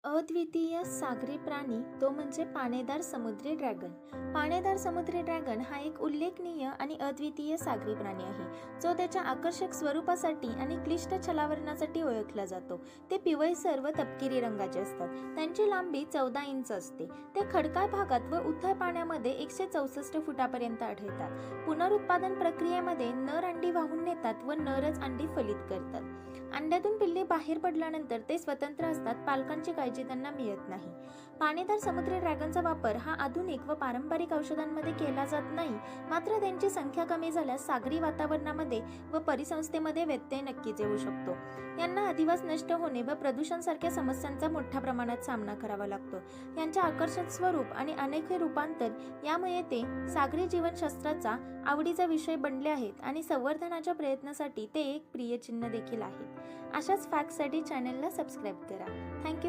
अद्वितीय सागरी प्राणी तो म्हणजे पाणेदार समुद्री ड्रॅगन. पाणेदार समुद्री ड्रॅगन हा एक उल्लेखनीय आणि अद्वितीय सागरी प्राणी आहे, जो त्याच्या आकर्षक स्वरूपासाठी आणि क्लिष्ट छलावरणासाठी ओळखला जातो. ते पिवळसर व तपकिरी रंगाचे असतात. त्यांची लांबी 14 इंच असते. ते खडकाळ भागात व उथळ पाण्यामध्ये 164 फुटापर्यंत आढळतात. पुनरुत्पादन प्रक्रियेमध्ये नर अंडी वाहून नेतात व नरच अंडी फलित करतात. अंड्यातून पिल्ले बाहेर पडल्यानंतर ते स्वतंत्र असतात. पालकांची काळजी त्यांना मिळत नाही. पाणेदार समुद्री ड्रॅगनचा वापर हा आधुनिक व पारंपरिक औषधांमध्ये केला जात नाही. मात्र त्यांची संख्या कमी झाल्यास सागरी वातावरणामध्ये व परिसंस्थेमध्ये व्यत्यय नक्कीच येऊ शकतो. यांना अधिवास नष्ट होणे व प्रदूषण सारख्या समस्यांचा मोठ्या प्रमाणात सामना करावा लागतो. यांचे आकर्षक स्वरूप आणि अनोखे रूपांतर यामुळे ते सागरी जीवनशास्त्राचा आवडीचा विषय बनले आहेत आणि संवर्धनाच्या प्रयत्नासाठी ते एक प्रिय चिन्ह देखील आहेत. अशाच फॅक्टसाठी चॅनलला सबस्क्राईब करा. थँक्यू.